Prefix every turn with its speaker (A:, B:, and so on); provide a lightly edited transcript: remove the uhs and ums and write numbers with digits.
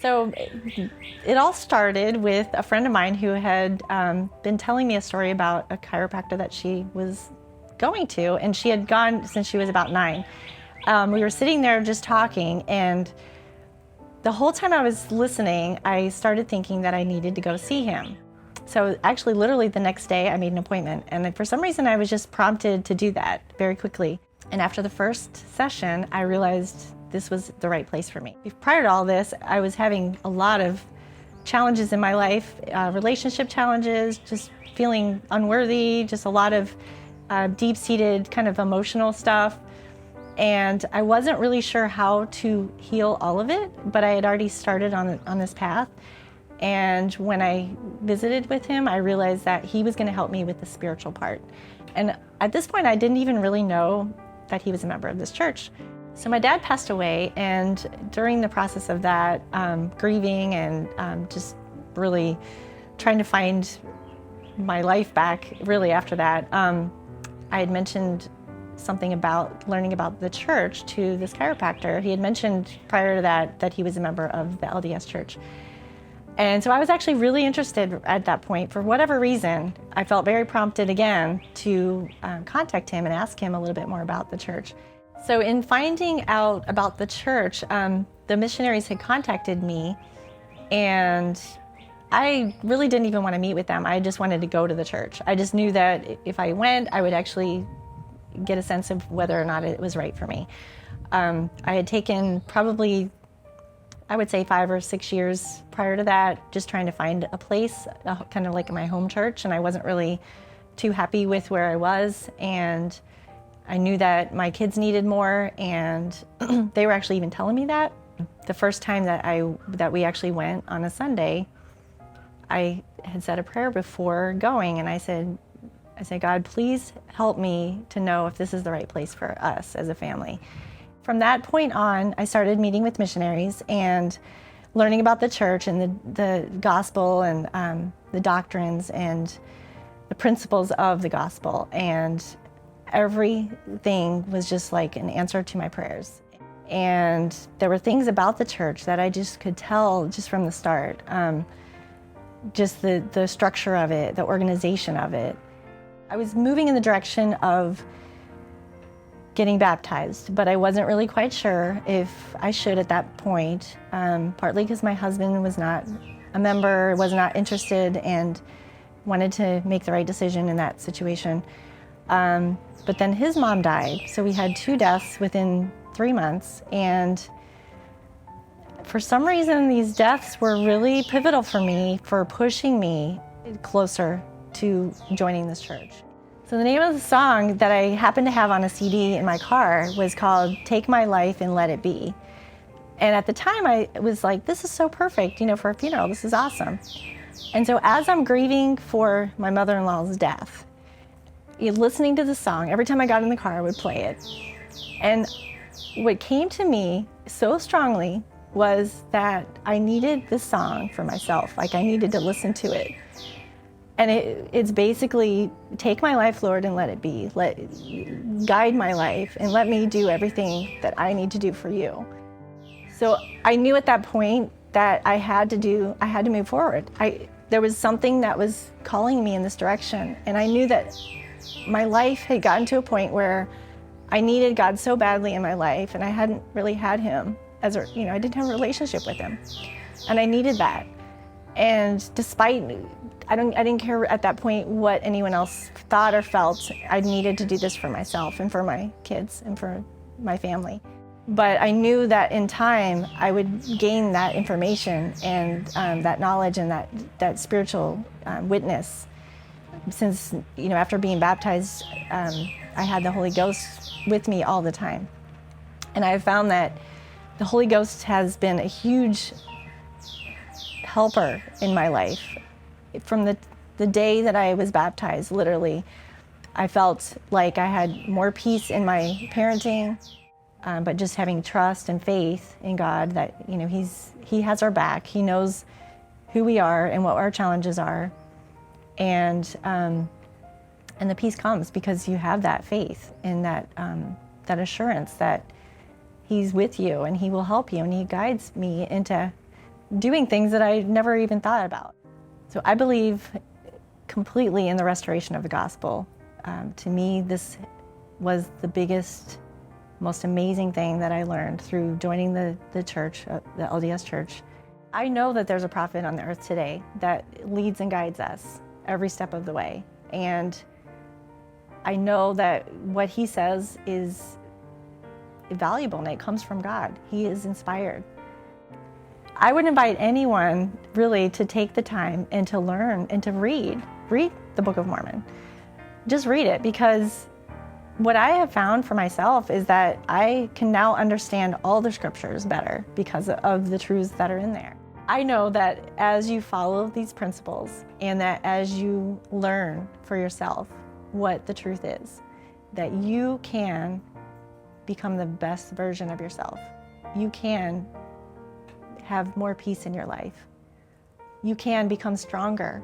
A: So it all started with a friend of mine who had been telling me a story about a chiropractor that she was going to, and she had gone since she was about 9. We were sitting there just talking, and the whole time I was listening, I started thinking that I needed to go see him. So actually, literally the next day, I made an appointment, and for some reason, I was just prompted to do that very quickly. And after the first session, I realized this was the right place for me. Prior to all this, I was having a lot of challenges in my life, relationship challenges, just feeling unworthy, just a lot of deep-seated kind of emotional stuff. And I wasn't really sure how to heal all of it, but I had already started on this path. And when I visited with him, I realized that he was going to help me with the spiritual part. And at this point, I didn't even really know that he was a member of this church. So my dad passed away, and during the process of that, grieving and just really trying to find my life back, really after that, I had mentioned something about learning about the church to this chiropractor. He had mentioned prior to that he was a member of the LDS church. And so I was actually really interested at that point. For whatever reason, I felt very prompted again to contact him and ask him a little bit more about the church. So in finding out about the church, the missionaries had contacted me, and I really didn't even want to meet with them. I just wanted to go to the church. I just knew that if I went, I would actually get a sense of whether or not it was right for me. I had taken probably, I would say 5 or 6 years prior to that, just trying to find a place, kind of like my home church, and I wasn't really too happy with where I was, and I knew that my kids needed more, and they were actually even telling me that. The first time that we actually went on a Sunday, I had said a prayer before going, and I said, God, please help me to know if this is the right place for us as a family. From that point on, I started meeting with missionaries and learning about the church and the gospel and the doctrines and the principles of the gospel. And everything was just like an answer to my prayers. And there were things about the church that I just could tell just from the start. Just the structure of it, the organization of it. I was moving in the direction of getting baptized, but I wasn't really quite sure if I should at that point, partly because my husband was not a member, was not interested, and wanted to make the right decision in that situation. But then his mom died, so we had 2 deaths within 3 months, and for some reason these deaths were really pivotal for me, for pushing me closer to joining this church. So the name of the song that I happened to have on a CD in my car was called Take My Life and Let It Be. And at the time I was like, this is so perfect, for a funeral, this is awesome. And so as I'm grieving for my mother-in-law's death, listening to the song, every time I got in the car I would play it. And what came to me so strongly was that I needed this song for myself, like I needed to listen to it. And it's basically, take my life, Lord, and let it be. Guide my life and let me do everything that I need to do for you. So I knew at that point that I had to move forward. There was something that was calling me in this direction, and I knew that my life had gotten to a point where I needed God so badly in my life, and I hadn't really had him I didn't have a relationship with him, and I needed that. And despite, I didn't care at that point what anyone else thought or felt, I needed to do this for myself and for my kids and for my family. But I knew that in time I would gain that information and that knowledge and that spiritual witness. Since, after being baptized, I had the Holy Ghost with me all the time. And I found that the Holy Ghost has been a huge helper in my life. From the day that I was baptized, literally, I felt like I had more peace in my parenting, but just having trust and faith in God that, He has our back. He knows who we are and what our challenges are. And the peace comes because you have that faith and that assurance that He's with you and He will help you, and He guides me into doing things that I never even thought about. So I believe completely in the restoration of the gospel. To me, this was the biggest, most amazing thing that I learned through joining the church, the LDS church. I know that there's a prophet on the earth today that leads and guides us every step of the way. And I know that what he says is valuable and it comes from God. He is inspired. I would invite anyone really to take the time and to learn and to read the Book of Mormon. Just read it, because what I have found for myself is that I can now understand all the scriptures better because of the truths that are in there. I know that as you follow these principles and that as you learn for yourself what the truth is, that you can become the best version of yourself. You can have more peace in your life. You can become stronger.